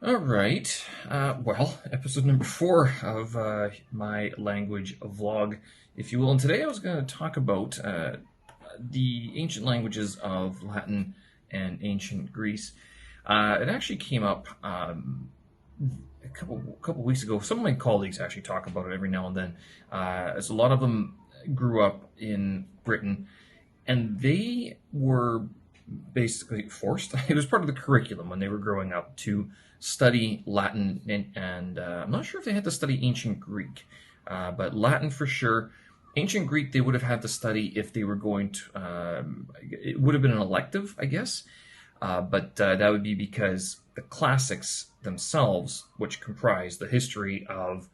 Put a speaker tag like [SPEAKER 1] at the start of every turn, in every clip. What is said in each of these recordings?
[SPEAKER 1] All right. Well, episode number 4 of my language vlog, if you will. And today I was going to talk about the ancient languages of Latin and ancient Greece. It actually came up a couple weeks ago. Some of my colleagues actually talk about it every now and then, as a lot of them grew up in Britain, and they were basically forced. It was part of the curriculum when they were growing up to study Latin, and I'm not sure if they had to study ancient Greek, but Latin for sure. Ancient Greek they would have had to study if they were going to. It would have been an elective, I guess, but that would be because the classics themselves, which comprise the history of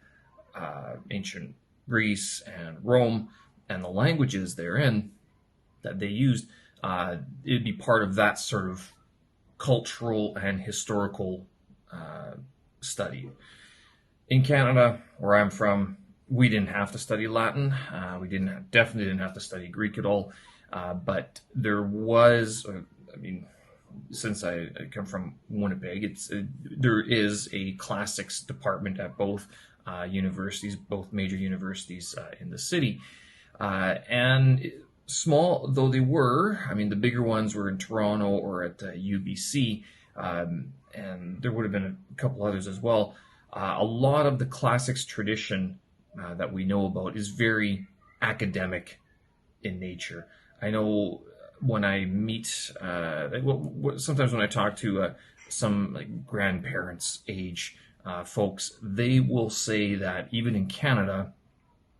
[SPEAKER 1] ancient Greece and Rome and the languages therein that they used, it'd be part of that sort of cultural and historical study. In Canada, where I'm from, we didn't have to study Latin. We definitely didn't have to study Greek at all. But there was, I mean, since I come from Winnipeg, there is a classics department at both universities, both major universities in the city, and small though they were, I mean, the bigger ones were in Toronto or at UBC, and there would have been a couple others as well. A lot of the classics tradition that we know about is very academic in nature. I know when I meet, sometimes when I talk to some like grandparents age folks, they will say that even in Canada,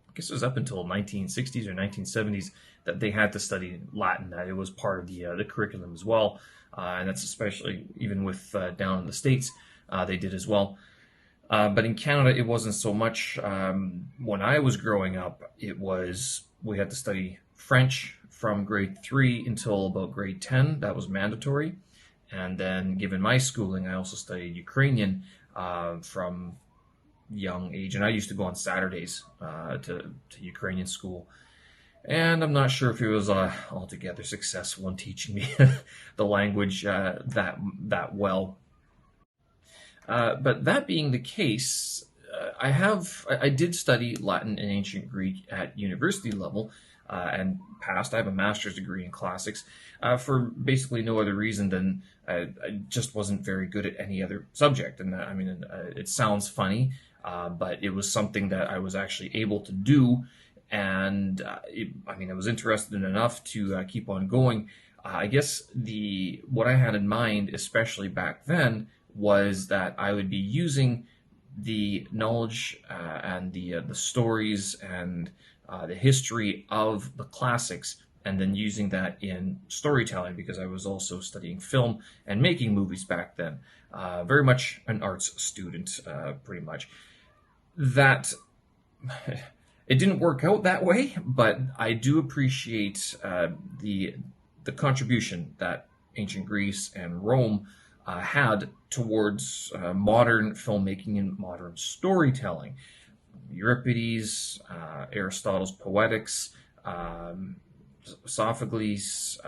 [SPEAKER 1] I guess it was up until 1960s or 1970s, that they had to study Latin, that it was part of the curriculum as well. And that's especially even with down in the States, they did as well. But in Canada, it wasn't so much. When I was growing up, we had to study French from grade 3 until about grade 10. That was mandatory. And then, given my schooling, I also studied Ukrainian from young age. And I used to go on Saturdays to Ukrainian school. And I'm not sure if it was altogether successful in teaching me the language that well. But that being the case, I did study Latin and ancient Greek at university level and passed. I have a master's degree in classics for basically no other reason than I just wasn't very good at any other subject. And I mean, it sounds funny, but it was something that I was actually able to do. And I was interested in enough to keep on going. I guess what I had in mind, especially back then, was that I would be using the knowledge and the stories and the history of the classics, and then using that in storytelling, because I was also studying film and making movies back then. Very much an arts student, pretty much. That it didn't work out that way, but I do appreciate the contribution that ancient Greece and Rome had towards modern filmmaking and modern storytelling. Euripides, Aristotle's Poetics, Sophocles,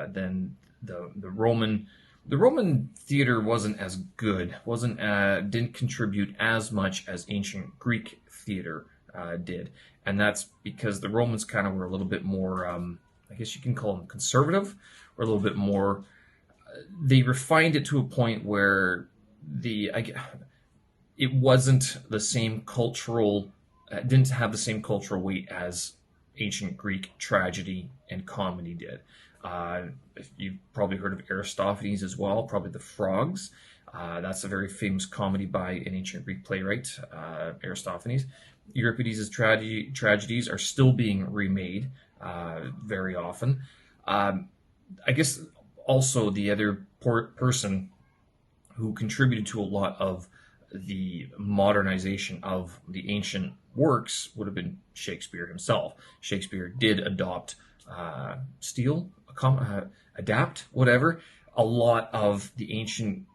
[SPEAKER 1] then the Roman theater wasn't as good, didn't contribute as much as ancient Greek theater did, and that's because the Romans kind of were a little bit more, I guess you can call them conservative, or a little bit more. They refined it to a point where it wasn't the same cultural, didn't have the same cultural weight as ancient Greek tragedy and comedy did. You've probably heard of Aristophanes as well, probably the Frogs. That's a very famous comedy by an ancient Greek playwright, Aristophanes. Euripides' tragedies are still being remade very often. I guess also the other person who contributed to a lot of the modernization of the ancient works would have been Shakespeare himself. Shakespeare did adapt, whatever, a lot of the ancient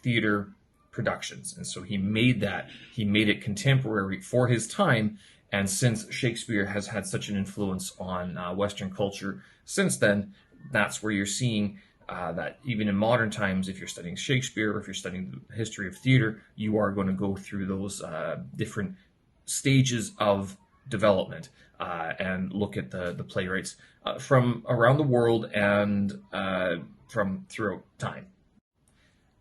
[SPEAKER 1] theater productions. And so he made it contemporary for his time. And since Shakespeare has had such an influence on Western culture since then, that's where you're seeing that even in modern times, if you're studying Shakespeare or if you're studying the history of theater, you are going to go through those different stages of development and look at the playwrights from around the world and from throughout time.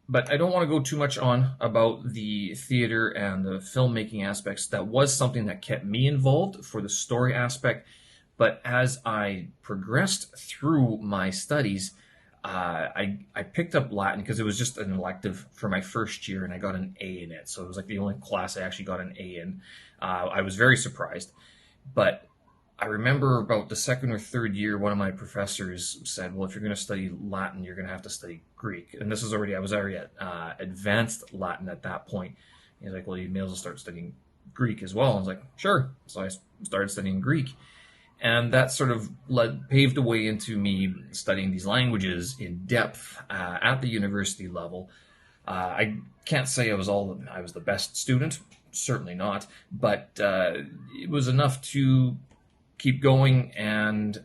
[SPEAKER 1] But I don't want to go too much on about the theater and the filmmaking aspects. That was something that kept me involved for the story aspect. But as I progressed through my studies, I picked up Latin because it was just an elective for my first year, and I got an A in it. So it was like the only class I actually got an A in. I was very surprised. But I remember about the second or third year, one of my professors said, "Well, if you're going to study Latin, you're going to have to study Greek." And this is already, I was already at advanced Latin at that point. He's like, "Well, you may as well start studying Greek as well." I was like, "Sure." So I started studying Greek. And that sort of paved the way into me studying these languages in depth at the university level. I can't say I was the best student, certainly not, but it was enough to keep going. And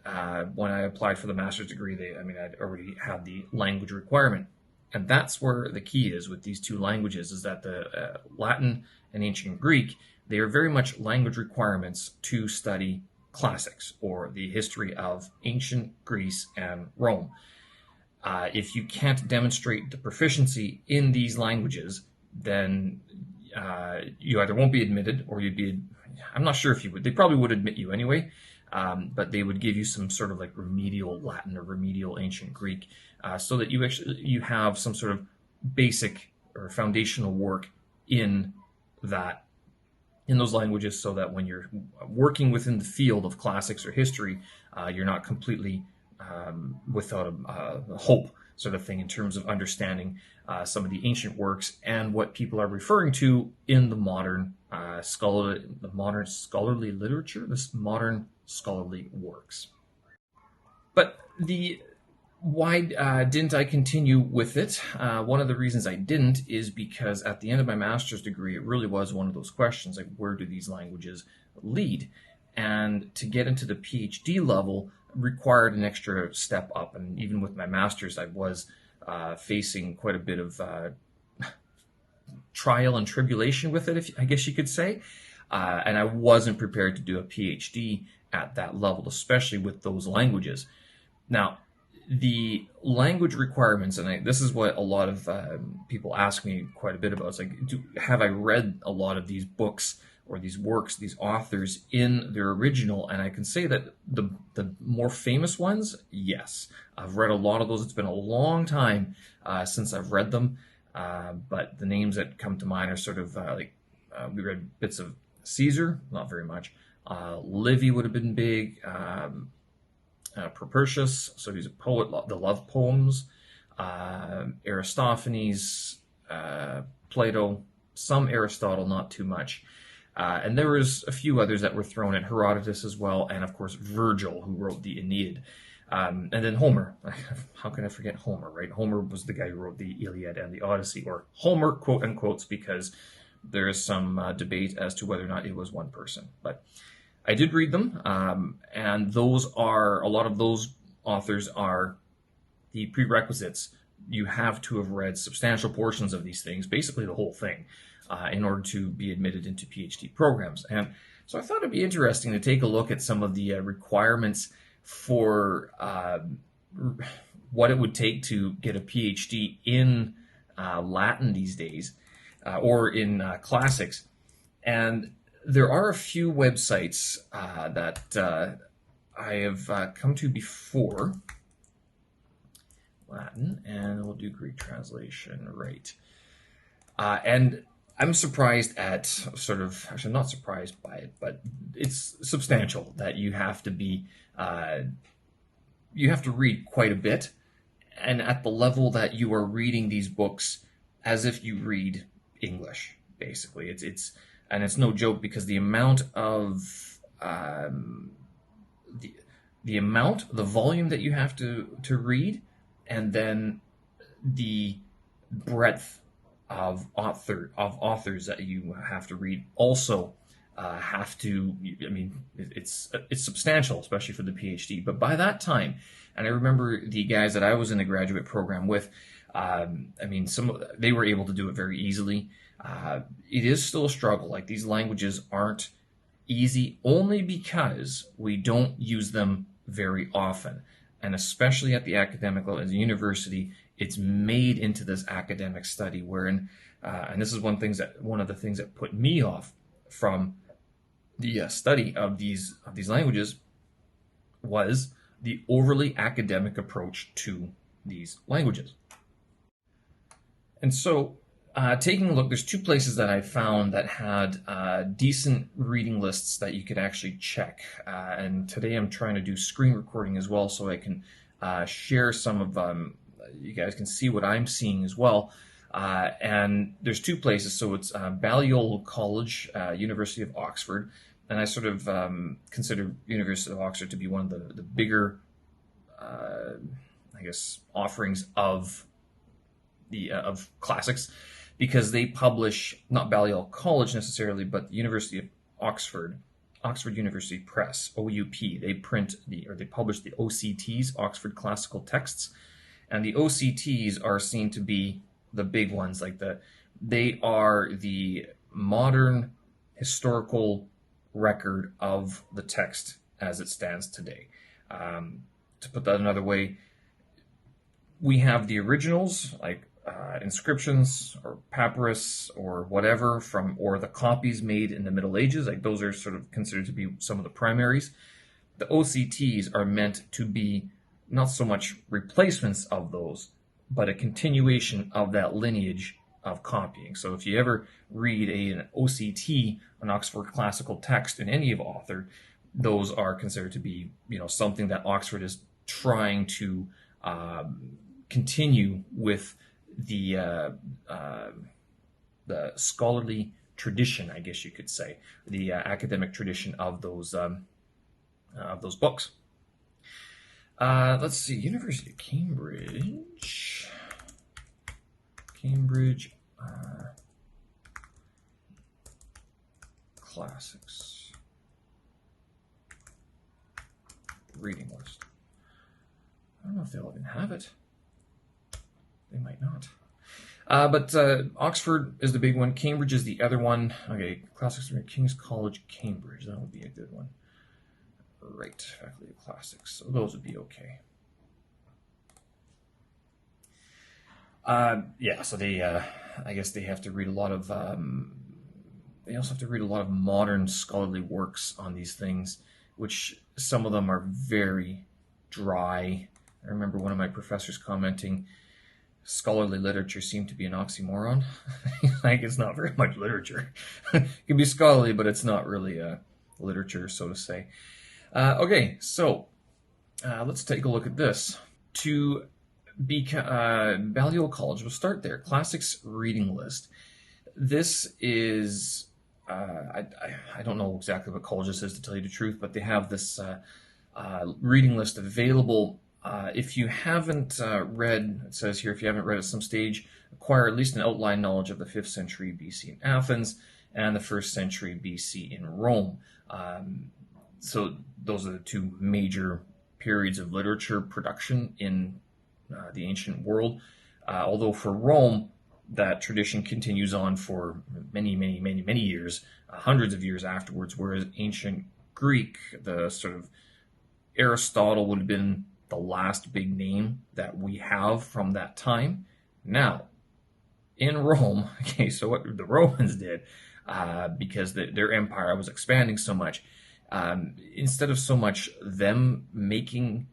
[SPEAKER 1] when I applied for the master's degree, I'd already had the language requirement. And that's where the key is with these two languages, is that the Latin and ancient Greek, they are very much language requirements to study classics, or the history of ancient Greece and Rome. If you can't demonstrate the proficiency in these languages, then you either won't be admitted, or I'm not sure if you would. They probably would admit you anyway, but they would give you some sort of like remedial Latin or remedial ancient Greek, so that you have some sort of basic or foundational work in those languages, so that when you're working within the field of classics or history, you're not completely without a hope sort of thing in terms of understanding some of the ancient works and what people are referring to in the modern scholarly literature, this modern scholarly works. But why didn't I continue with it? One of the reasons I didn't is because at the end of my master's degree, it really was one of those questions, like, where do these languages lead? And to get into the PhD level required an extra step up. And even with my master's, I was facing quite a bit of trial and tribulation with it, I guess you could say. And I wasn't prepared to do a PhD at that level, especially with those languages. Now, the language requirements, and this is what a lot of people ask me quite a bit about. It's like, have I read a lot of these books or these works, these authors in their original? And I can say that the more famous ones, yes. I've read a lot of those. It's been a long time since I've read them, but the names that come to mind are sort of we read bits of Caesar, not very much. Livy would have been big. Propertius, so he's a poet, the love poems, Aristophanes, Plato, some Aristotle, not too much. And there was a few others that were thrown in, Herodotus as well, and of course Virgil, who wrote the Aeneid. And then Homer. How can I forget Homer, right? Homer was the guy who wrote the Iliad and the Odyssey, or Homer, quote unquotes, because there is some debate as to whether or not it was one person. But I did read them, and a lot of those authors are the prerequisites. You have to have read substantial portions of these things, basically the whole thing, in order to be admitted into PhD programs. And so I thought it'd be interesting to take a look at some of the requirements for what it would take to get a PhD in Latin these days, or in classics. And there are a few websites that I have come to before. Latin, and we'll do Greek translation, right. And I'm surprised at actually not surprised by it, but it's substantial that you have to read quite a bit, and at the level that you are reading these books as if you read English, basically. And it's no joke, because the amount of the volume that you have to read, and then the breadth of authors that you have to read also have to. I mean, it's substantial, especially for the PhD. But by that time, and I remember the guys that I was in the graduate program with. I mean, they were able to do it very easily. It is still a struggle. Like these languages aren't easy only because we don't use them very often, and especially at the academic level, at the university, it's made into this academic study wherein, and this is one of the things that put me off from the study of these languages was the overly academic approach to these languages. And so, taking a look, there's two places that I found that had decent reading lists that you could actually check. And today I'm trying to do screen recording as well, so I can share some of you guys can see what I'm seeing as well. And there's two places. So it's Balliol College, University of Oxford, and I sort of consider University of Oxford to be one of the bigger, I guess, offerings of of classics, because they publish, not Balliol College necessarily, but the University of Oxford, Oxford University Press, OUP. They they publish the OCTs, Oxford Classical Texts, and the OCTs are seen to be the big ones. They are the modern historical record of the text as it stands today. To put that another way, we have the originals, like inscriptions or papyrus or whatever or the copies made in the Middle Ages. Like those are sort of considered to be some of the primaries. The OCTs are meant to be not so much replacements of those, but a continuation of that lineage of copying. So if you ever read an OCT, an Oxford Classical Text in any of author, those are considered to be, something that Oxford is trying to continue with the scholarly tradition, I guess you could say, the academic tradition of those books. Let's see, University of Cambridge, classics reading list. I don't know if they'll even have it. They might not. But Oxford is the big one. Cambridge is the other one. Okay, classics from King's College, Cambridge. That would be a good one. Right, faculty of classics. So those would be okay. Yeah, so they, I guess they have to read a lot of, they also have to read a lot of modern scholarly works on these things, which some of them are very dry. I remember one of my professors commenting, scholarly literature seemed to be an oxymoron. Like, it's not very much literature. It can be scholarly, but it's not really literature, so to say. Okay, so let's take a look at this. To be Balliol College, we'll start there. Classics reading list. This is, I don't know exactly what college this is, to tell you the truth, but they have this reading list available. If you haven't read, it says here, if you haven't read at some stage, acquire at least an outline knowledge of the 5th century BC in Athens and the 1st century BC in Rome. So those are the two major periods of literature production in the ancient world. Although for Rome, that tradition continues on for many, many, many, many years, hundreds of years afterwards, whereas ancient Greek, the sort of Aristotle would have been the last big name that we have from that time. Now, in Rome, okay, so what the Romans did, because their empire was expanding so much, instead of so much them making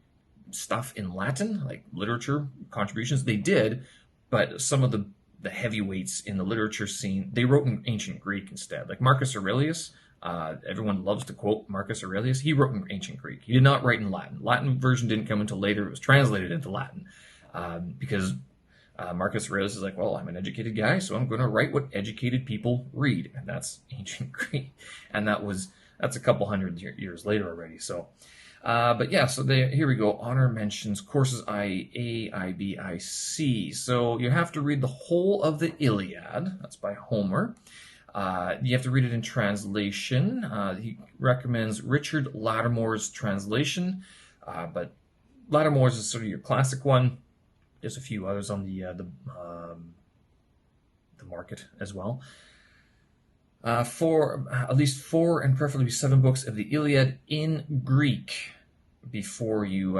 [SPEAKER 1] stuff in Latin, like literature contributions, they did, but some of the heavyweights in the literature scene, they wrote in ancient Greek instead. Like Marcus Aurelius, everyone loves to quote Marcus Aurelius. He wrote in ancient Greek. He did not write in Latin. Latin version didn't come until later. It was translated into Latin because Marcus Aurelius is like, well, I'm an educated guy, so I'm going to write what educated people read, and that's ancient Greek. And that's a couple hundred years later already. So, but yeah, so here we go. Honor mentions courses IA, IB, IC. So you have to read the whole of the Iliad. That's by Homer. You have to read it in translation. He recommends Richard Lattimore's translation, but Lattimore's is sort of your classic one. There's a few others on the market as well. For at least 4 and preferably 7 books of the Iliad in Greek before you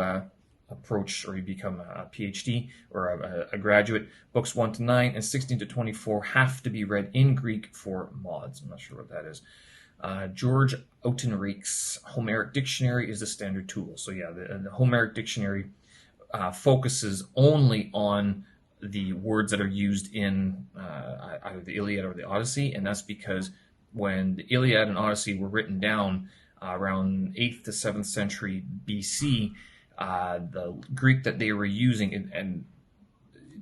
[SPEAKER 1] approach or you become a PhD or a graduate. Books 1 to 9 and 16 to 24 have to be read in Greek for mods. I'm not sure what that is. George Autenrich's Homeric Dictionary is the standard tool. So yeah, the Homeric Dictionary focuses only on the words that are used in either the Iliad or the Odyssey, and that's because when the Iliad and Odyssey were written down around 8th to 7th century BC, the Greek that they were using, and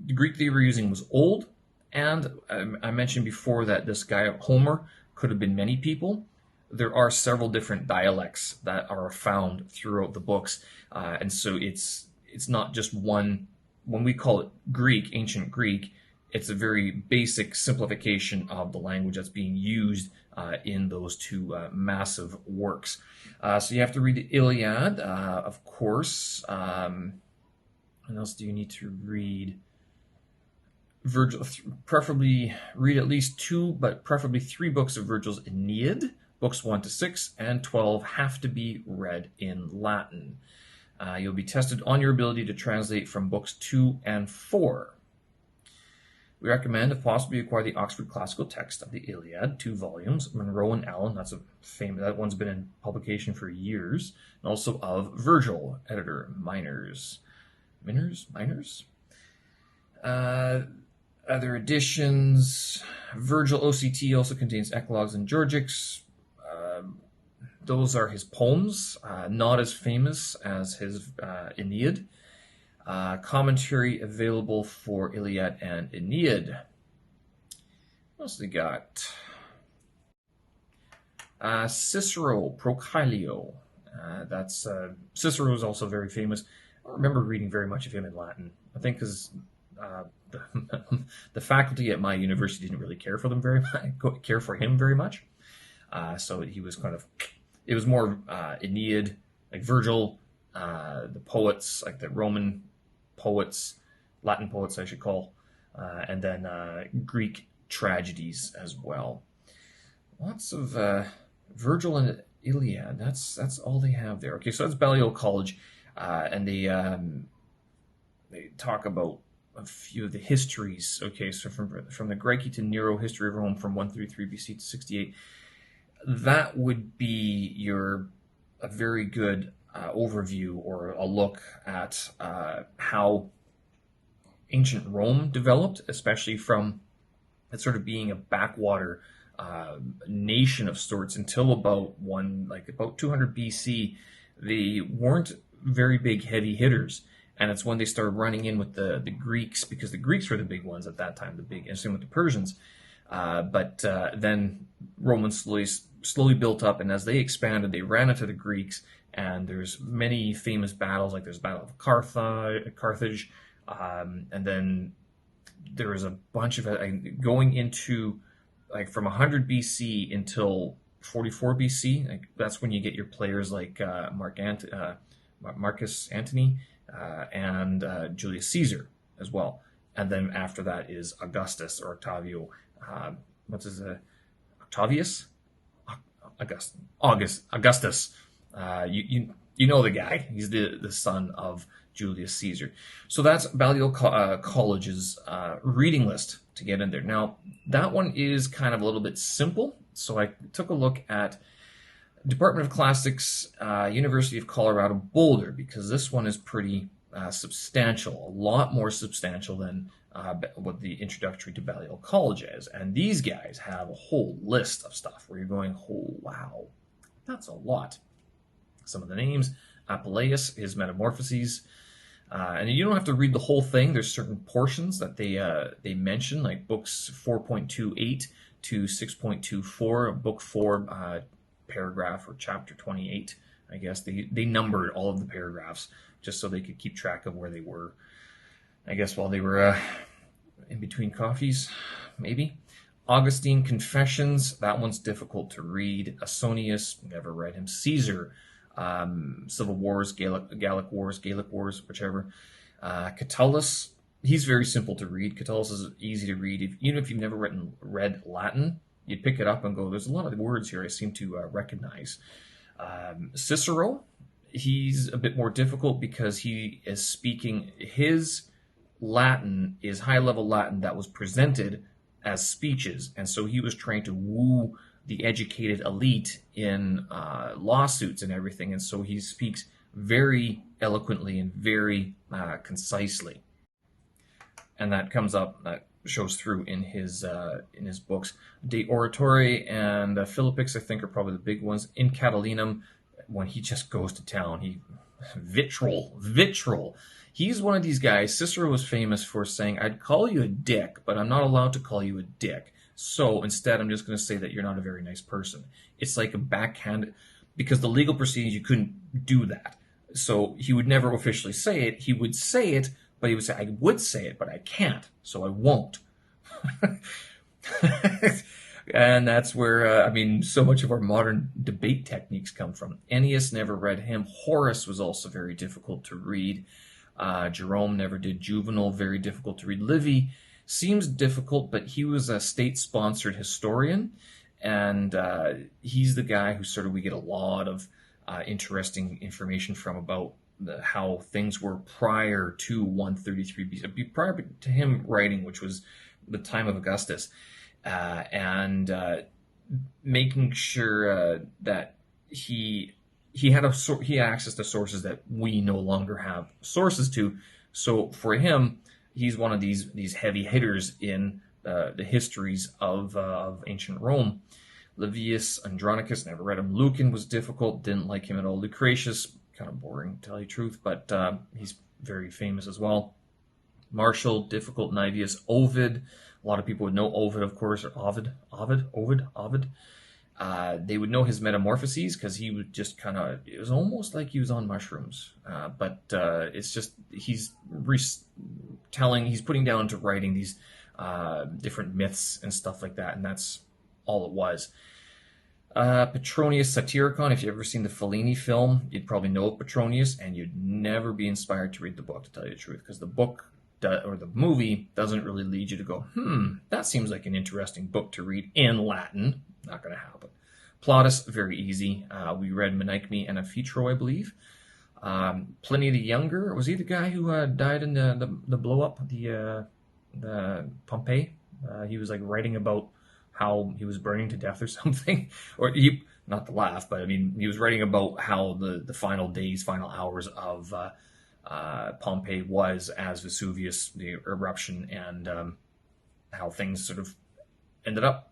[SPEAKER 1] the Greek they were using was old, and I mentioned before that this guy Homer could have been many people. There are several different dialects that are found throughout the books, and so it's not just one. When we call it Greek, ancient Greek, it's a very basic simplification of the language that's being used in those two massive works. So you have to read the Iliad, of course. What else do you need to read? Virgil, preferably read at least 2, but preferably 3 books of Virgil's Aeneid. Books 1 to 6 and 12 have to be read in Latin. You'll be tested on your ability to translate from books 2 and 4. We recommend, if possible, you acquire the Oxford Classical Text of the Iliad, 2 volumes. Monroe and Allen, that's a famous. That one's been in publication for years, and also of Virgil, editor Minors. Other editions. Virgil OCT also contains eclogues and georgics. Those are his poems, not as famous as his Aeneid. Commentary available for Iliad and Aeneid. What else they got? Cicero, Procalio. Cicero is also very famous. I don't remember reading very much of him in Latin. I think because the faculty at my university didn't really care for him very much. So he was kind of. It was more Aeneid, like Virgil, the poets, like the Roman poets, Latin poets, I should call, and then Greek tragedies as well. Lots of Virgil and Iliad. That's all they have there. Okay, so that's Balliol College, and they talk about a few of the histories. Okay, so from the Greci to Nero, history of Rome from 133 BC to 68. That would be a very good overview or a look at how ancient Rome developed, especially from it sort of being a backwater nation of sorts until about 200 BC. They weren't very big heavy hitters, and it's when they started running in with the Greeks, because the Greeks were the big ones at that time, and same with the Persians. But then Romans slowly built up, and as they expanded, they ran into the Greeks, and there's many famous battles, like there's the Battle of Carthage, and then there was a bunch of going into from 100 BC until 44 BC. That's when you get your players like Marcus Antony and Julius Caesar as well, and then after that is Augustus or Octavio. Octavius? Augustus. You know the guy. He's the son of Julius Caesar. So that's Balliol College's reading list to get in there. Now, that one is kind of a little bit simple. So I took a look at Department of Classics, University of Colorado Boulder, because this one is pretty substantial, a lot more substantial than what the introductory to Balliol College is. And these guys have a whole list of stuff where you're going, oh, wow, that's a lot. Some of the names, Apuleius, his Metamorphoses. And you don't have to read the whole thing. There's certain portions that they mention, like books 4.28 to 6.24, book 4, paragraph or chapter 28. I guess they numbered all of the paragraphs just so they could keep track of where they were. I guess while they were in between coffees, maybe. Augustine, Confessions, that one's difficult to read. Ausonius, never read him. Caesar, Civil Wars, Gallic Wars, whichever. Catullus, he's very simple to read. Catullus is easy to read. Even if you've never read Latin, you'd pick it up and go, there's a lot of words here I seem to recognize. Cicero, he's a bit more difficult because he is speaking, his Latin is high-level Latin that was presented as speeches, and so he was trying to woo the educated elite in lawsuits and everything, and so he speaks very eloquently and very concisely, and that shows through in his books. De Oratore and Philippics, I think, are probably the big ones. In Catilinum, when he just goes to town, vitriol. He's one of these guys. Cicero was famous for saying, I'd call you a dick, but I'm not allowed to call you a dick. So instead, I'm just going to say that you're not a very nice person. It's like a backhand, because the legal proceedings, you couldn't do that. So he would never officially say it. He would say it, but he would say, I would say it, but I can't, so I won't. And that's where, so much of our modern debate techniques come from. Ennius, never read him. Horace was also very difficult to read. Jerome, never did. Juvenal, very difficult to read. Livy seems difficult, but he was a state-sponsored historian, and he's the guy who we get a lot of interesting information from about how things were prior to 133 BC, prior to him writing, which was the time of Augustus, and making sure that he had access to sources that we no longer have sources to. So for him, he's one of these heavy hitters in the histories of ancient Rome. Livius Andronicus, never read him. Lucian was difficult, didn't like him at all. Lucretius, kind of boring, to tell you the truth, but he's very famous as well. Martial, difficult. Naevius, Ovid. A lot of people would know Ovid, of course, or Ovid. They would know his Metamorphoses because he would just it was almost like he was on mushrooms. But it's just, he's putting down into writing these different myths and stuff like that, and that's all it was. Petronius Satyricon, if you've ever seen the Fellini film, you'd probably know Petronius, and you'd never be inspired to read the book, to tell you the truth, because the book or the movie doesn't really lead you to go, that seems like an interesting book to read in Latin. Not going to happen. Plautus, very easy. We read Menechmi and Amphitryo, I believe. Pliny the Younger, was he the guy who died in the blow up, the Pompeii? He was writing about how he was burning to death or something, or not to laugh, but he was writing about how the final hours of Pompeii was as Vesuvius, the eruption, and how things sort of ended up,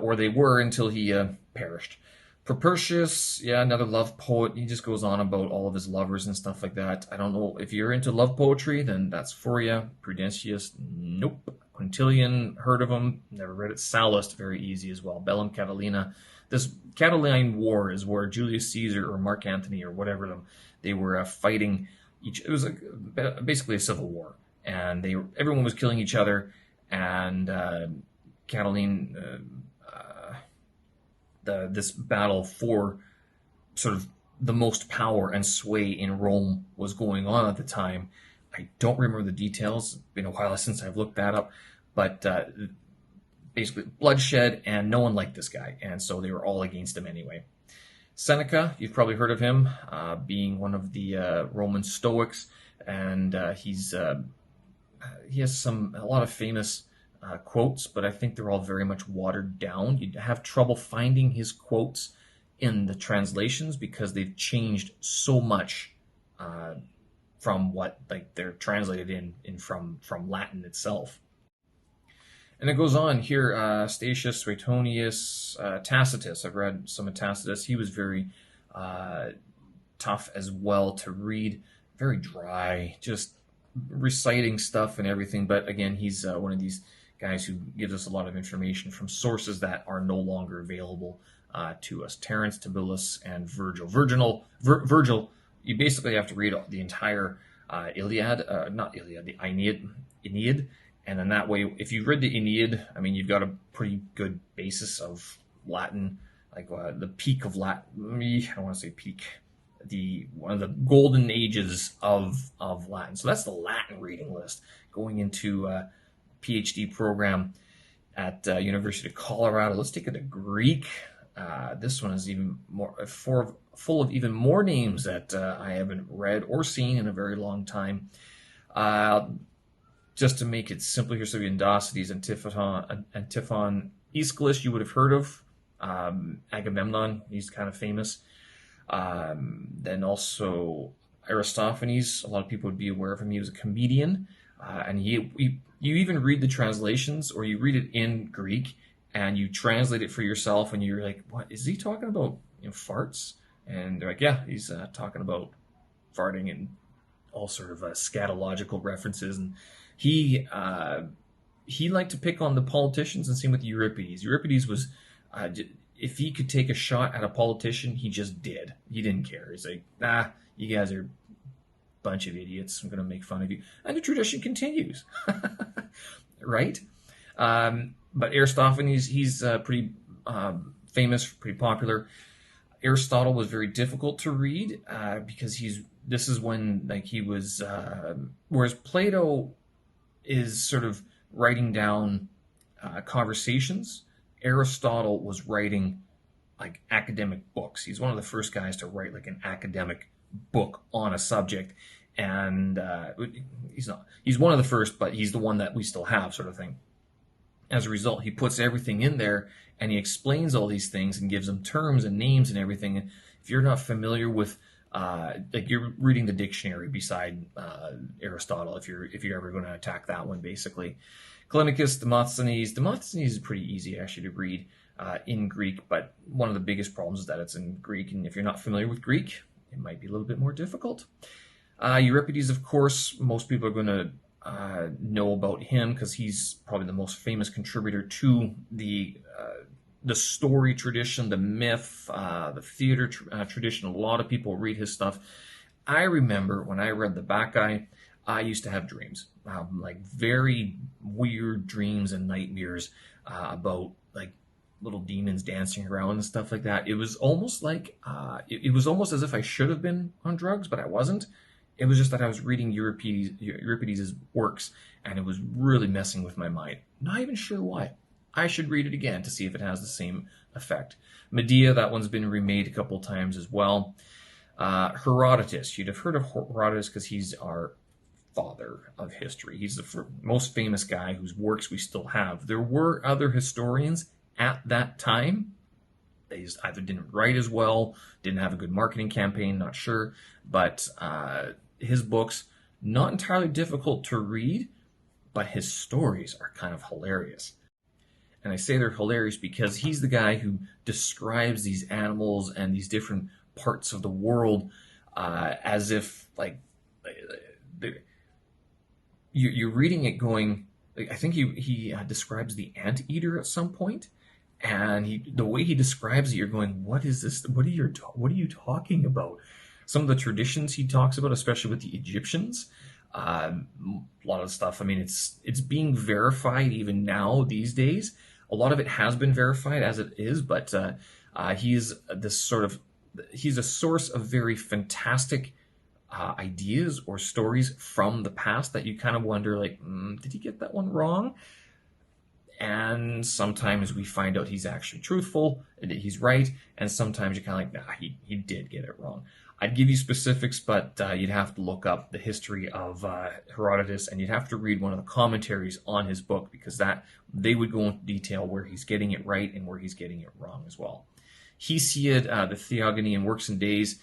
[SPEAKER 1] or they were until he perished. Propertius, another love poet. He just goes on about all of his lovers and stuff like that. I don't know if you're into love poetry, then that's for you. Prudentius, nope. Quintilian, heard of him, never read it. Sallust, very easy as well. Bellum Catilina. This Catiline War is where Julius Caesar or Mark Antony or whatever they were fighting each. It was basically a civil war, and everyone was killing each other. And Catiline, this battle for sort of the most power and sway in Rome was going on at the time. I don't remember the details. It's been a while since I've looked that up. But basically bloodshed, and no one liked this guy. And so they were all against him anyway. Seneca, you've probably heard of him, being one of the Roman Stoics. And he has a lot of famous quotes, but I think they're all very much watered down. You'd have trouble finding his quotes in the translations because they've changed so much from what they're translated in from Latin itself. And it goes on here. Statius, Suetonius, Tacitus. I've read some of Tacitus. He was very tough as well to read, very dry, just reciting stuff and everything. But again, he's one of these guys who gives us a lot of information from sources that are no longer available to us. Terence, Tibullus, and Virgil. Virgil, you basically have to read the entire Iliad, not Iliad, the Aeneid, And then that way, if you've read the Aeneid, I mean, you've got a pretty good basis of Latin, like the peak of Latin. I don't want to say peak, the one of the golden ages of Latin. So that's the Latin reading list going into a PhD program at University of Colorado. Let's take it to Greek. This one is even more full of even more names that I haven't read or seen in a very long time. Just to make it simpler here, so Endocides, Antiphon, Aeschylus, you would have heard of. Agamemnon, he's kind of famous. Then also Aristophanes, a lot of people would be aware of him. He was a comedian, and you even read the translations, or you read it in Greek, and you translate it for yourself, and you're like, what is he talking about? Farts? And they're like, yeah, he's talking about farting and all sort of scatological references. And he liked to pick on the politicians, and same with Euripides. Euripides was, if he could take a shot at a politician, he just did. He didn't care. He's like, you guys are a bunch of idiots. I'm going to make fun of you. And the tradition continues, right? But Aristophanes, he's pretty famous, pretty popular. Aristotle was very difficult to read because this is when like he was, whereas Plato is sort of writing down conversations. Aristotle was writing like academic books. He's one of the first guys to write like an academic book on a subject, and he's one of the first, but he's the one that we still have, sort of thing. As a result, he puts everything in there, and he explains all these things and gives them terms and names and everything. And if you're not familiar with, like you're reading the dictionary beside Aristotle, if you're ever going to attack that one, basically. Callimachus, Demosthenes. Demosthenes is pretty easy actually to read in Greek, but one of the biggest problems is that it's in Greek, and if you're not familiar with Greek, it might be a little bit more difficult. Euripides, of course, most people are going to know about him because he's probably the most famous contributor to the story tradition, the myth, the theater tradition. A lot of people read his stuff. I remember when I read the Bacchae, I used to have dreams, like very weird dreams and nightmares about like little demons dancing around and stuff like that. It was almost like it was almost as if I should have been on drugs, but I wasn't. It was just that I was reading Euripides' works, and it was really messing with my mind. Not even sure why. I should read it again to see if it has the same effect. Medea, that one's been remade a couple times as well. Herodotus, you'd have heard of Herodotus because he's our father of history. He's the most famous guy whose works we still have. There were other historians at that time. They either didn't write as well, didn't have a good marketing campaign, not sure, but his books, not entirely difficult to read, but his stories are kind of hilarious. And I say they're hilarious because he's the guy who describes these animals and these different parts of the world as if, like, you're reading it going, like, I think he describes the anteater at some point, and the way he describes it, you're going, what is this? What are you talking about? Some of the traditions he talks about, especially with the Egyptians, a lot of stuff. I mean, it's being verified even now these days. A lot of it has been verified as it is, but he's a source of very fantastic ideas or stories from the past that you kind of wonder, like, did he get that one wrong? And sometimes we find out he's actually truthful, he's right, and sometimes you're kind of like, nah, he did get it wrong. I'd give you specifics, but you'd have to look up the history of Herodotus, and you'd have to read one of the commentaries on his book, because they would go into detail where he's getting it right and where he's getting it wrong as well. Hesiod, the Theogony and Works and Days,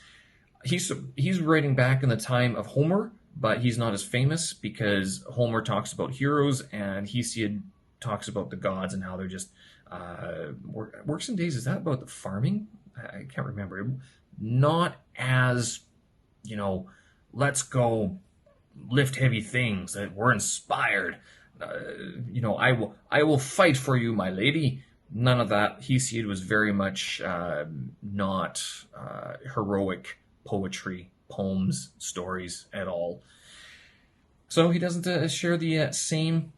[SPEAKER 1] he's writing back in the time of Homer, but he's not as famous because Homer talks about heroes and Hesiod talks about the gods and how they're just Works and Days. Is that about the farming? I can't remember. Not as, let's go lift heavy things, that we're inspired. I will fight for you, my lady. None of that. Hesiod was very much not heroic poetry, poems, stories at all. So he doesn't share the same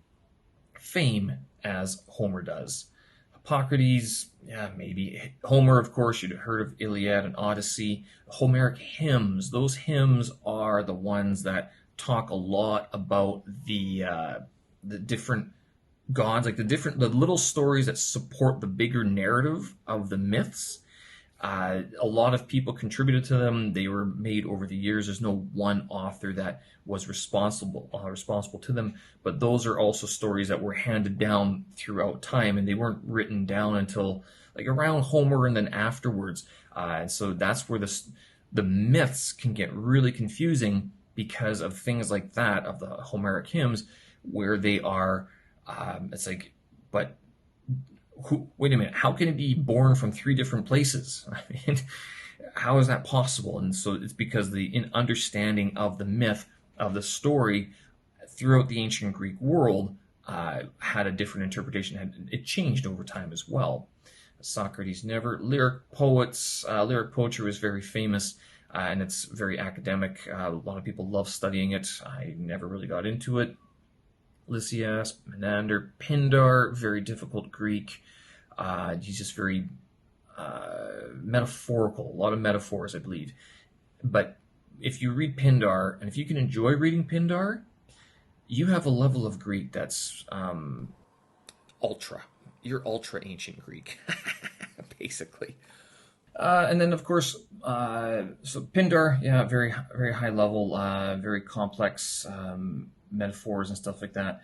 [SPEAKER 1] fame as Homer does. Hippocrates, yeah, maybe. Homer, of course, you'd heard of Iliad and Odyssey. Homeric hymns, those hymns are the ones that talk a lot about the different gods, like the little stories that support the bigger narrative of the myths. A lot of people contributed to them. They were made over the years. There's no one author that was responsible to them, but those are also stories that were handed down throughout time, and they weren't written down until like around Homer and then afterwards. And so that's where the myths can get really confusing because of things like that, of the Homeric hymns, where they are. It's like, but wait a minute, how can it be born from three different places? I mean, how is that possible? And so it's because the understanding of the myth, of the story throughout the ancient Greek world had a different interpretation. It changed over time as well. Socrates never. Lyric poetry was very famous, and it's very academic. A lot of people love studying it. I never really got into it. Lysias, Menander, Pindar, very difficult Greek. He's just very metaphorical, a lot of metaphors, I believe. But if you read Pindar, and if you can enjoy reading Pindar, you have a level of Greek that's ultra. You're ultra ancient Greek, basically. And then, of course, so Pindar, yeah, very, very high level, very complex metaphors and stuff like that.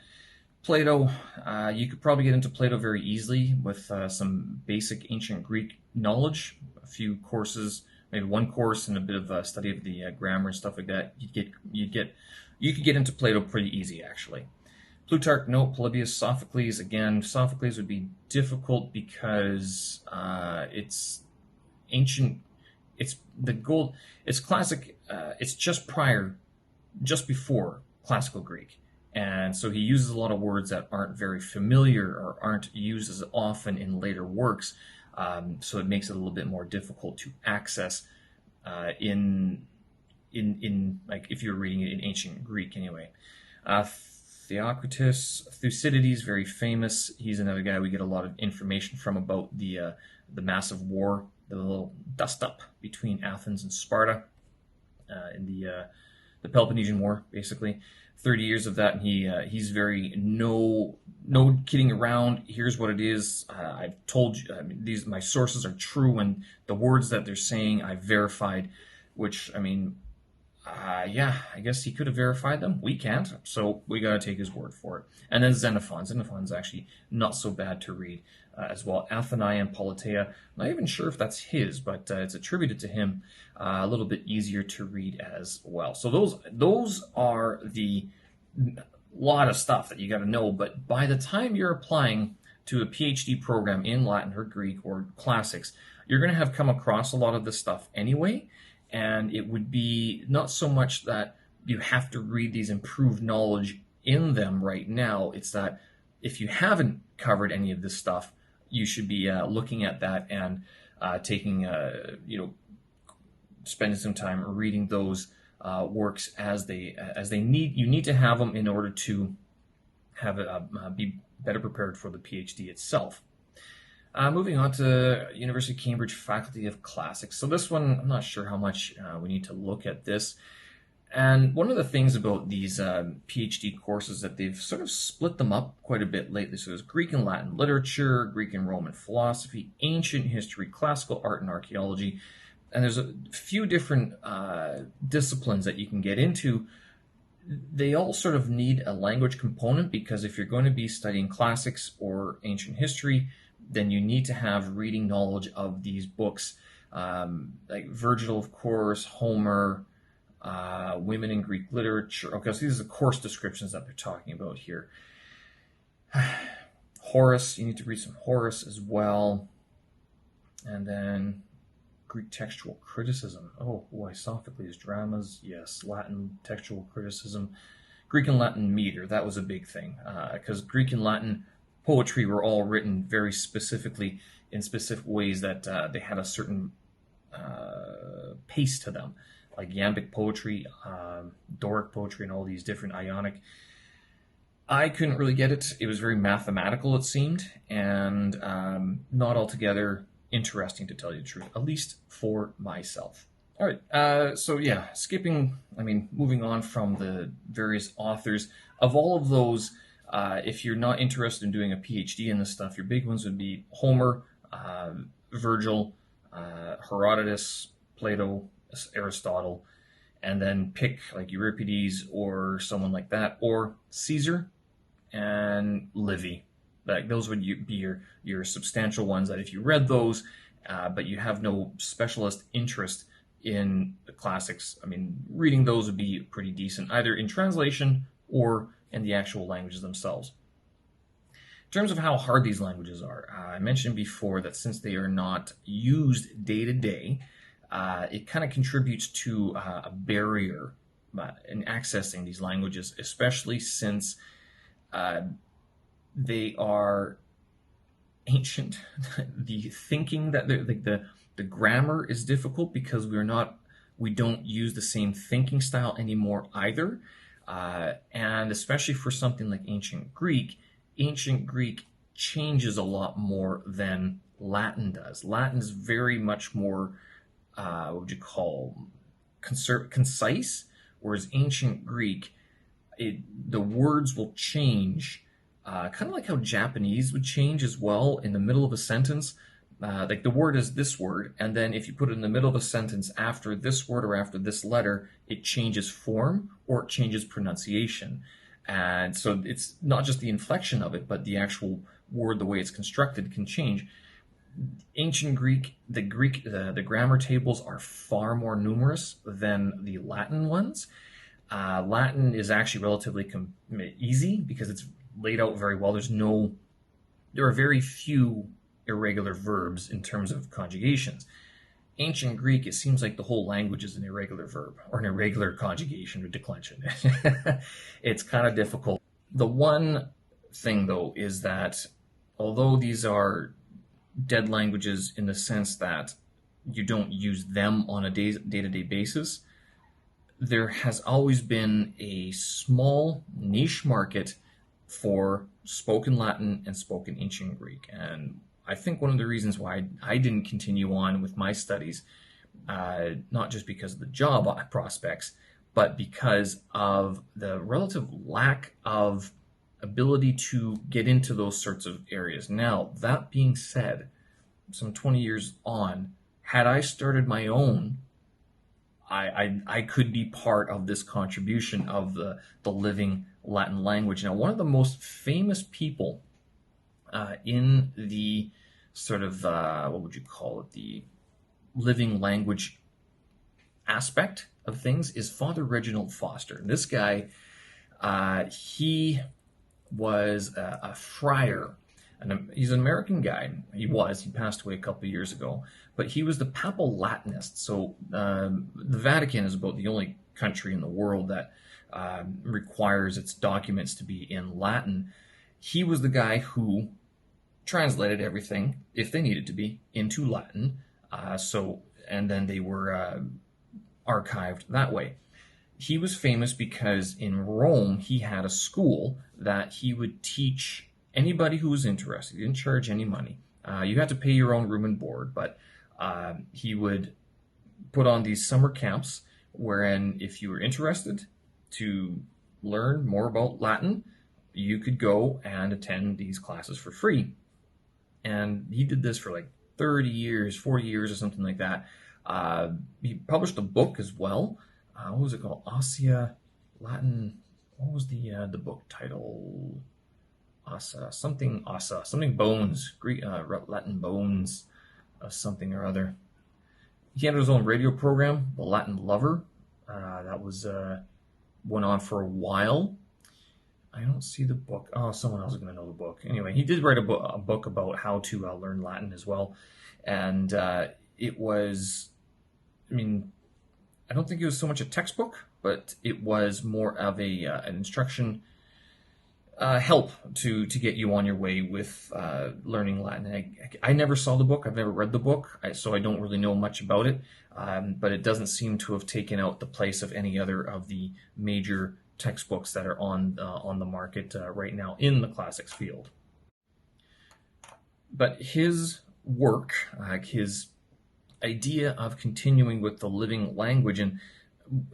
[SPEAKER 1] Plato, you could probably get into Plato very easily with some basic ancient Greek knowledge, a few courses, maybe one course and a bit of a study of the grammar and stuff like that. You could get into Plato pretty easy, actually. Plutarch, no. Polybius, Sophocles, again, Sophocles would be difficult because it's ancient. It's classic. It's just before classical Greek. And so he uses a lot of words that aren't very familiar or aren't used as often in later works. So it makes it a little bit more difficult to access in like if you're reading it in ancient Greek anyway. Theocritus, Thucydides, very famous. He's another guy we get a lot of information from about the massive war, the little dust up between Athens and Sparta in the Peloponnesian War, basically. 30 years of that, and he's very no kidding around. Here's what it is. I've told you. I mean, my sources are true, and the words that they're saying I've verified. Which I mean, yeah, I guess he could have verified them. We can't, so we got to take his word for it. And then Xenophon. Xenophon's actually not so bad to read as well. Athenae and Politeia. I'm not even sure if that's his, but it's attributed to him. A little bit easier to read as well. So those are the lot of stuff that you got to know. But by the time you're applying to a PhD program in Latin or Greek or classics, you're going to have come across a lot of this stuff anyway. And it would be not so much that you have to read these improved knowledge in them right now. It's that if you haven't covered any of this stuff, you should be looking at that and taking, spending some time reading those works as they need. You need to have them in order to have it be better prepared for the PhD itself. Moving on to University of Cambridge Faculty of Classics. So this one, I'm not sure how much we need to look at this. And one of the things about these PhD courses that they've sort of split them up quite a bit lately. So there's Greek and Latin literature, Greek and Roman philosophy, ancient history, classical art and archaeology. And there's a few different disciplines that you can get into. They all sort of need a language component because if you're going to be studying classics or ancient history, then you need to have reading knowledge of these books, like Virgil, of course, Homer, women in Greek literature. Okay, so these are the course descriptions that they're talking about here. Horace, you need to read some Horace as well. And then Greek textual criticism. Oh boy, Sophocles, dramas, yes. Latin textual criticism. Greek and Latin meter, that was a big thing. Because Greek and Latin poetry were all written very specifically in specific ways that they had a certain pace to them. Like Iambic poetry, Doric poetry, and all these different Ionic. I couldn't really get it. It was very mathematical, it seemed, and not altogether interesting, to tell you the truth, at least for myself. All right, so yeah, moving on from the various authors, of all of those, if you're not interested in doing a PhD in this stuff, your big ones would be Homer, Virgil, Herodotus, Plato, Aristotle, and then pick like Euripides or someone like that, or Caesar and Livy. Like those would be your substantial ones that if you read those, but you have no specialist interest in the classics, reading those would be pretty decent, either in translation or in the actual languages themselves. In terms of how hard these languages are, I mentioned before that since they are not used day to day, it kind of contributes to a barrier in accessing these languages, especially since they are ancient. The thinking that the grammar is difficult because we don't use the same thinking style anymore either, and especially for something like ancient Greek changes a lot more than Latin does. Latin is very much more what would you call concise, whereas ancient Greek, the words will change, kind of like how Japanese would change as well in the middle of a sentence. Like the word is this word, and then if you put it in the middle of a sentence after this word or after this letter, it changes form or it changes pronunciation. And so it's not just the inflection of it, but the actual word, the way it's constructed, can change. Ancient Greek, the grammar tables are far more numerous than the Latin ones. Latin is actually relatively easy because it's laid out very well. There are very few irregular verbs in terms of conjugations. Ancient Greek, it seems like the whole language is an irregular verb or an irregular conjugation or declension. It's kind of difficult. The one thing, though, is that although these are dead languages in the sense that you don't use them on a day-to-day basis, there has always been a small niche market for spoken Latin and spoken ancient Greek. And I think one of the reasons why I didn't continue on with my studies, not just because of the job prospects, but because of the relative lack of ability to get into those sorts of areas. Now, that being said, some 20 years on, had I started my own, I could be part of this contribution of the living Latin language. Now, one of the most famous people in the sort of, what would you call it, the living language aspect of things is Father Reginald Foster. This guy, he was a friar, and he's an American guy. He passed away a couple of years ago, but he was the papal Latinist. So the Vatican is about the only country in the world that requires its documents to be in Latin. He was the guy who translated everything, if they needed to be, into Latin. And then they were archived that way. He was famous because in Rome, he had a school that he would teach anybody who was interested. He didn't charge any money. You had to pay your own room and board, but he would put on these summer camps wherein if you were interested to learn more about Latin, you could go and attend these classes for free. And he did this for like 30 years, 40 years or something like that. He published a book as well. What was it called? Ossia Latin. What was the book title? Something bones, Greek, Latin bones, something or other. He had his own radio program, The Latin Lover. That was went on for a while. I don't see the book. Oh, someone else is going to know the book. Anyway, he did write a book about how to learn Latin as well. And it was, I don't think it was so much a textbook, but it was more of an instruction help to get you on your way with learning Latin. I never saw the book. I've never read the book, so I don't really know much about it. But it doesn't seem to have taken out the place of any other of the major textbooks that are on the market right now in the classics field. But his work, his idea of continuing with the living language, and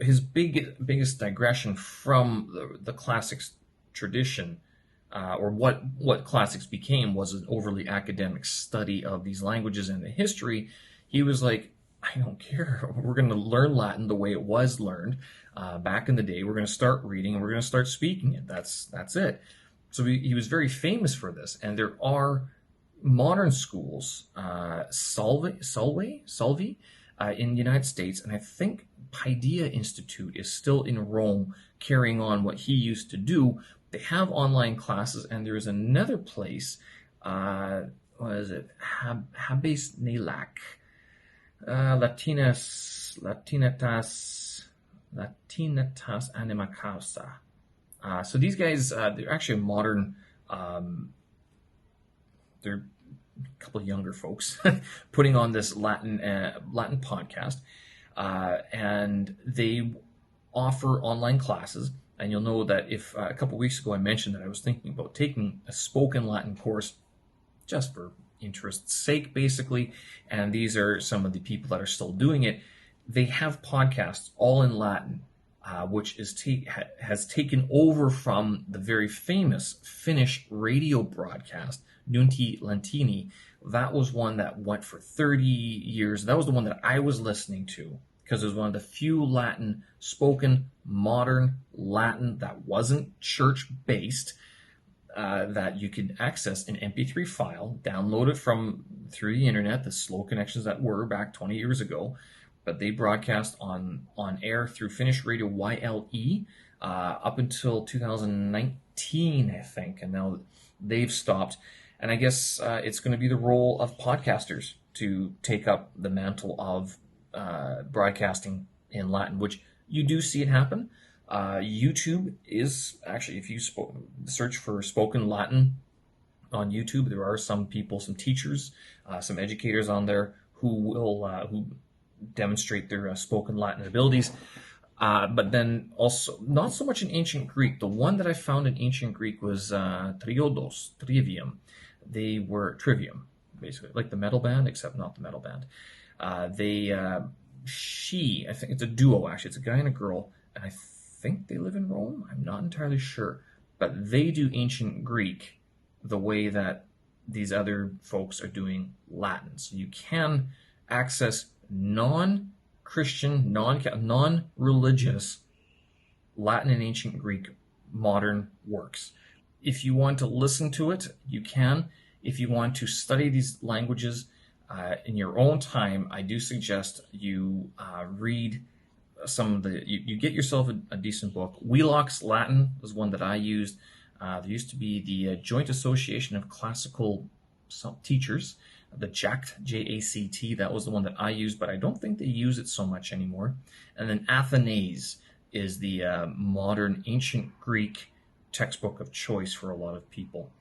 [SPEAKER 1] his biggest digression from the classics tradition, or what classics became, was an overly academic study of these languages and the history. He was like, I don't care. We're going to learn Latin the way it was learned back in the day. We're going to start reading and we're going to start speaking it. That's it. So he was very famous for this. And there are modern schools, Salvi, in the United States, and I think Paideia Institute is still in Rome carrying on what he used to do. They have online classes, and there's another place, what is it? Habes Nelac. Latinitas Anima Causa. So these guys, they're actually modern, they're a couple of younger folks putting on this Latin podcast, and they offer online classes. And you'll know that if a couple of weeks ago I mentioned that I was thinking about taking a spoken Latin course just for interest's sake, basically, and these are some of the people that are still doing it. They have podcasts all in Latin, which has taken over from the very famous Finnish radio broadcast, Nunti Lantini. That was one that went for 30 years. That was the one that I was listening to, because it was one of the few Latin spoken, modern Latin that wasn't church-based, that you could access an MP3 file, download it through the internet, the slow connections that were back 20 years ago. But they broadcast on air through Finnish radio YLE up until 2019, I think, and now they've stopped. And I guess it's going to be the role of podcasters to take up the mantle of broadcasting in Latin, which you do see it happen. YouTube is actually, if you search for spoken Latin on YouTube, there are some people, some teachers, some educators on there who demonstrate their spoken Latin abilities. But then also, not so much in ancient Greek. The one that I found in ancient Greek was trivium. They were trivium, basically, like the metal band, except not the metal band. I think it's a duo, actually. It's a guy and a girl, and I think they live in Rome. I'm not entirely sure. But they do ancient Greek the way that these other folks are doing Latin. So you can access non-Christian, non-religious Latin and ancient Greek modern works. If you want to listen to it, you can. If you want to study these languages in your own time, I do suggest you read some of you get yourself a decent book. Wheelock's Latin was one that I used. There used to be the Joint Association of Classical Teachers, the JACT, J-A-C-T. That was the one that I used, but I don't think they use it so much anymore. And then Athanase is the modern ancient Greek textbook of choice for a lot of people.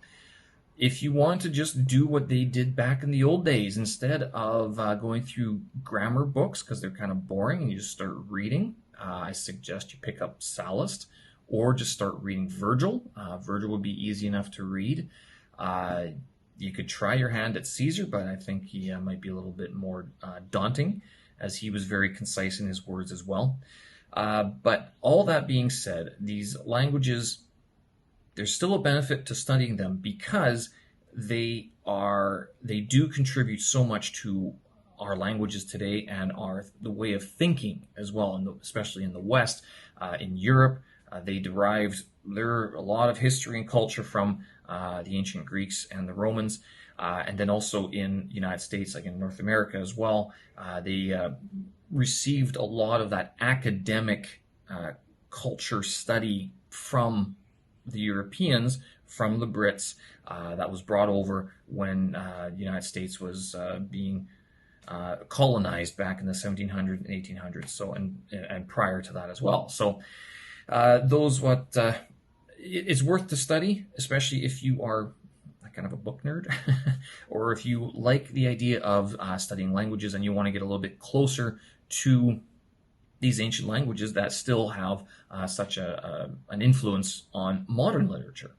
[SPEAKER 1] If you want to just do what they did back in the old days, instead of going through grammar books because they're kind of boring and you just start reading, I suggest you pick up Sallust or just start reading Virgil. Virgil would be easy enough to read. You could try your hand at Caesar, but I think he might be a little bit more daunting, as he was very concise in his words as well. But all that being said, these languages, there's still a benefit to studying them because they do contribute so much to our languages today and the way of thinking as well, especially in the West. In Europe, they derived a lot of history and culture from the ancient Greeks and the Romans, and then also in the United States, like in North America as well, they received a lot of that academic culture study from the Europeans, from the Brits, that was brought over when the United States was being colonized back in the 1700s and 1800s, so and prior to that as well. So it's worth to study, especially if you are kind of a book nerd, or if you like the idea of studying languages and you want to get a little bit closer to these ancient languages that still have such an influence on modern literature.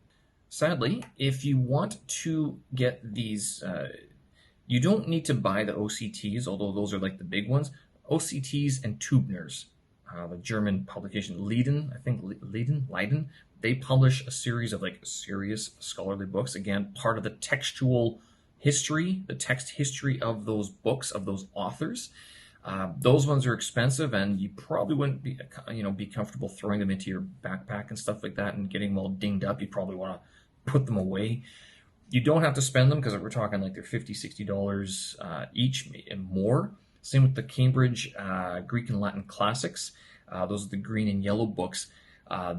[SPEAKER 1] Sadly, if you want to get these, you don't need to buy the OCTs, although those are like the big ones. OCTs and Tubners, the German publication Leiden, I think Leiden, they publish a series of like serious scholarly books. Again, part of the textual history, the text history of those books, of those authors. Those ones are expensive, and you probably wouldn't be comfortable throwing them into your backpack and stuff like that and getting them all dinged up. You probably want to put them away. You don't have to spend them because we're talking like they're $50-$60 each and more. Same with the Cambridge Greek and Latin classics. Those are the green and yellow books.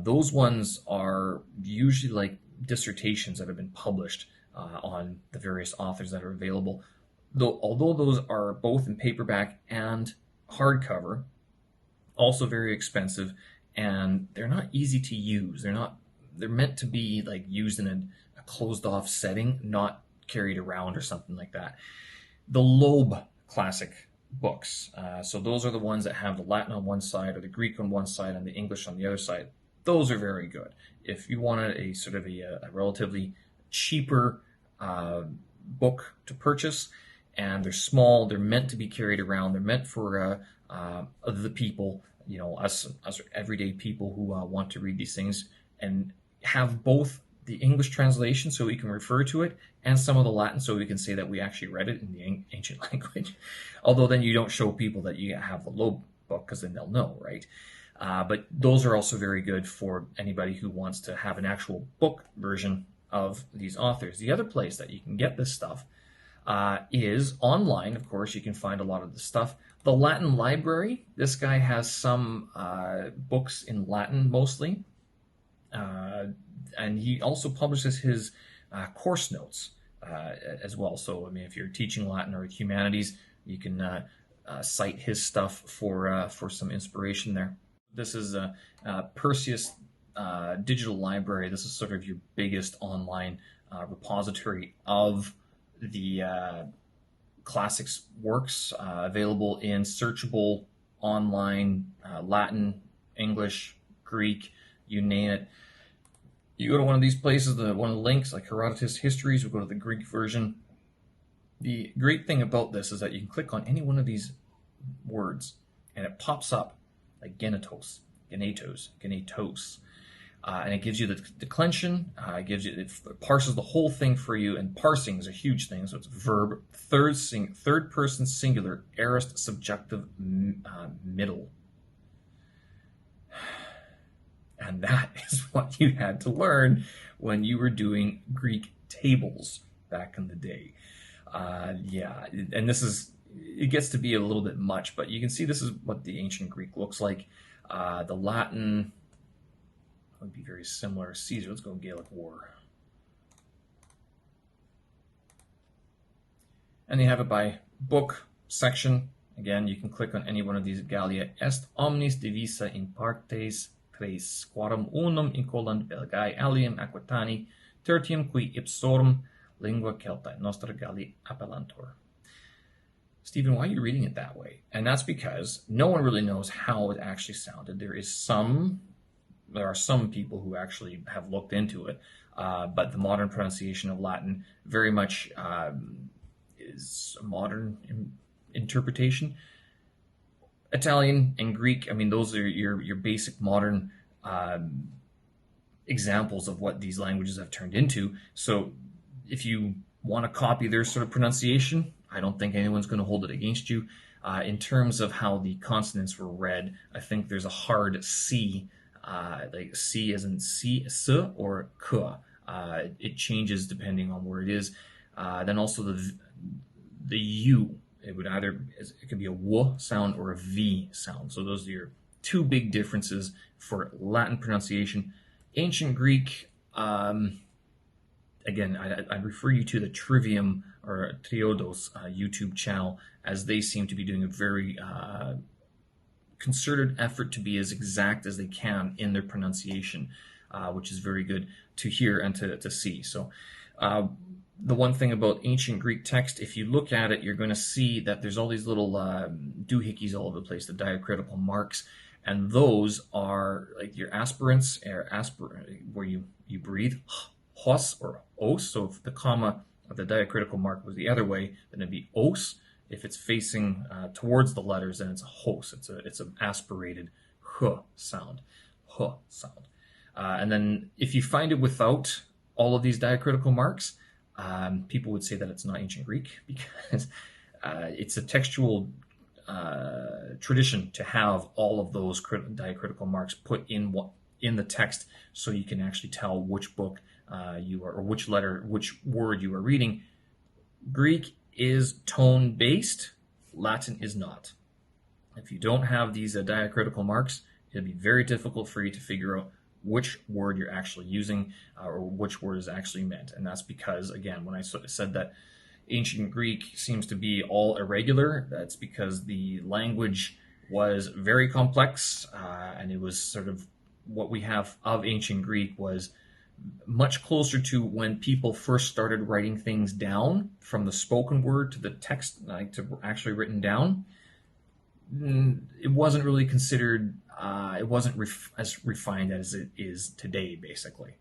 [SPEAKER 1] Those ones are usually like dissertations that have been published on the various authors that are available. Although those are both in paperback and hardcover, also very expensive, and they're not easy to use. They're meant to be like used in a closed off setting, not carried around or something like that. The Loeb classic books. So those are the ones that have the Latin on one side or the Greek on one side and the English on the other side. Those are very good. If you wanted a sort of a relatively cheaper book to purchase, and they're small, they're meant to be carried around, they're meant for the people, us everyday people who want to read these things, and have both the English translation so we can refer to it and some of the Latin so we can say that we actually read it in the ancient language. Although then you don't show people that you have the Loeb book because then they'll know, right? But those are also very good for anybody who wants to have an actual book version of these authors. The other place that you can get this stuff is online. Of course, you can find a lot of the stuff. The Latin Library, this guy has some books in Latin mostly. And he also publishes his course notes as well. So, I mean, if you're teaching Latin or humanities, you can cite his stuff for some inspiration there. This is Perseus Digital Library. This is sort of your biggest online repository of the classics works, available in searchable online Latin, English, Greek, you name it. You go to one of these places, one of the links, like Herodotus Histories, we go to the Greek version. The great thing about this is that you can click on any one of these words, and it pops up like genetos, and it gives you the declension. It parses the whole thing for you, and parsing is a huge thing. So it's verb, third person singular, aorist subjunctive middle. And that is what you had to learn when you were doing Greek tables back in the day. And it gets to be a little bit much, but you can see this is what the ancient Greek looks like. The Latin would be very similar. Caesar, let's go Gaelic War. And they have it by book, section. Again, you can click on any one of these. Gallia est omnis divisa in partes tres quarum unum incollant Belgae alium Aquitani tertium qui ipsorum lingua Celtae nostra Galli appellantur. Stephen, why are you reading it that way? And that's because no one really knows how it actually sounded. There are some people who actually have looked into it, but the modern pronunciation of Latin very much is a modern interpretation. Italian and Greek, I mean, those are your basic modern examples of what these languages have turned into. So if you want to copy their sort of pronunciation, I don't think anyone's going to hold it against you. In terms of how the consonants were read, I think there's a hard C, like C as in C, S, or K. It changes depending on where it is. Then also the U. It could be a W sound or a V sound. So those are your two big differences for Latin pronunciation. Ancient Greek, again, I refer you to the Trivium or Triodos YouTube channel, as they seem to be doing a very concerted effort to be as exact as they can in their pronunciation, which is very good to hear and to see. So The one thing about ancient Greek text, if you look at it, you're going to see that there's all these little doohickeys all over the place, the diacritical marks, and those are like your aspirants, where you breathe, hos or os. So if the comma or the diacritical mark was the other way, then it'd be os. If it's facing towards the letters, then it's a hos. It's an aspirated h sound, h sound. And then if you find it without all of these diacritical marks, people would say that it's not ancient Greek because it's a textual tradition to have all of those diacritical marks put in the text, so you can actually tell which book you are, or which word you are reading. Greek is tone based. Latin is not. If you don't have these diacritical marks, it'll be very difficult for you to figure out which word you're actually using or which word is actually meant. And that's because, again, when I said that ancient Greek seems to be all irregular, that's because the language was very complex, and it was sort of what we have of ancient Greek was much closer to when people first started writing things down, from the spoken word to the text, like to actually written down. It wasn't really considered, it wasn't as refined as it is today, basically.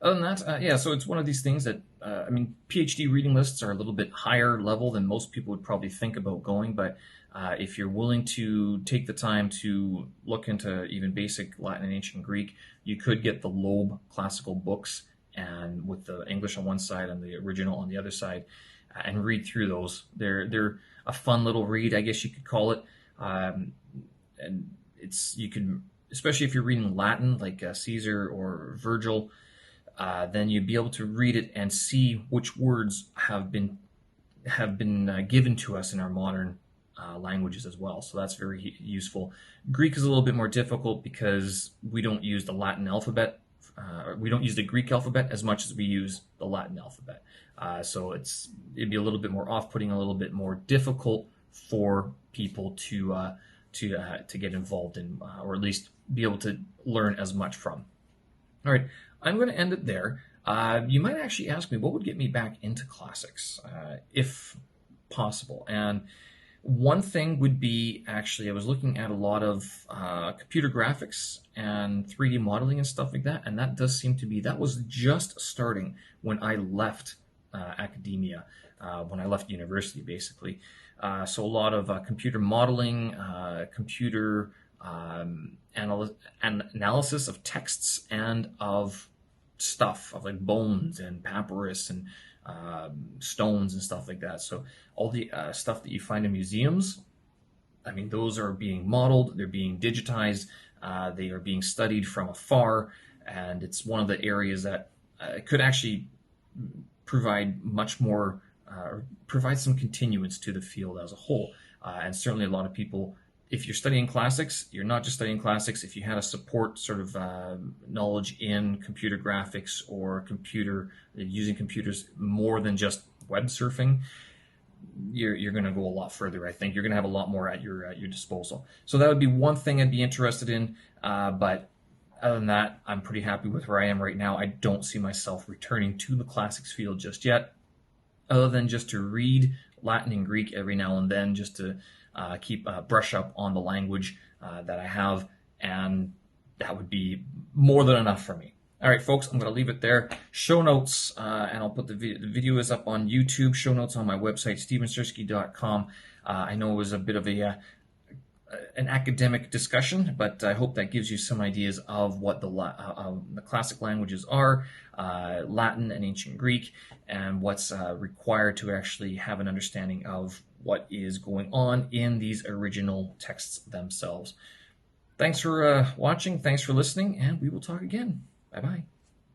[SPEAKER 1] Other than that, yeah, so it's one of these things that, I mean, PhD reading lists are a little bit higher level than most people would probably think about going, but if you're willing to take the time to look into even basic Latin and ancient Greek, you could get the Loeb classical books, and with the English on one side and the original on the other side, and read through those. They're a fun little read, I guess you could call it, and you can, especially if you're reading Latin like Caesar or Virgil, then you'd be able to read it and see which words have been given to us in our modern languages as well. So that's very useful. Greek is a little bit more difficult because we don't use the Latin alphabet. We don't use the Greek alphabet as much as we use the Latin alphabet. So it'd be a little bit more off-putting, a little bit more difficult for people to get involved in, or at least be able to learn as much from. All right, I'm going to end it there. You might actually ask me what would get me back into classics, if possible. And one thing would be, actually, I was looking at a lot of computer graphics and 3D modeling and stuff like that, and that does seem to be, that was just starting when I left academia, when I left university, basically. So a lot of computer modeling, computer analysis of texts and of stuff, of like bones and papyrus and stones and stuff like that. So all the stuff that you find in museums, I mean, those are being modeled, they're being digitized, they are being studied from afar, and it's one of the areas that could actually provide much more, provide some continuance to the field as a whole. And certainly a lot of people, if you're studying classics, you're not just studying classics. If you had a support sort of knowledge in computer graphics or using computers more than just web surfing, you're going to go a lot further. I think you're going to have a lot more at your disposal. So that would be one thing I'd be interested in. But other than that, I'm pretty happy with where I am right now. I don't see myself returning to the classics field just yet, other than just to read Latin and Greek every now and then, just to keep brush up on the language that I have, and that would be more than enough for me. All right, folks, I'm going to leave it there. Show notes, and I'll put the video is up on YouTube. Show notes on my website, stevensersky.com. I know it was a bit of an academic discussion, but I hope that gives you some ideas of what the classic languages are, Latin and ancient Greek, and what's required to actually have an understanding of what is going on in these original texts themselves. Thanks for watching, thanks for listening, and we will talk again. Bye-bye.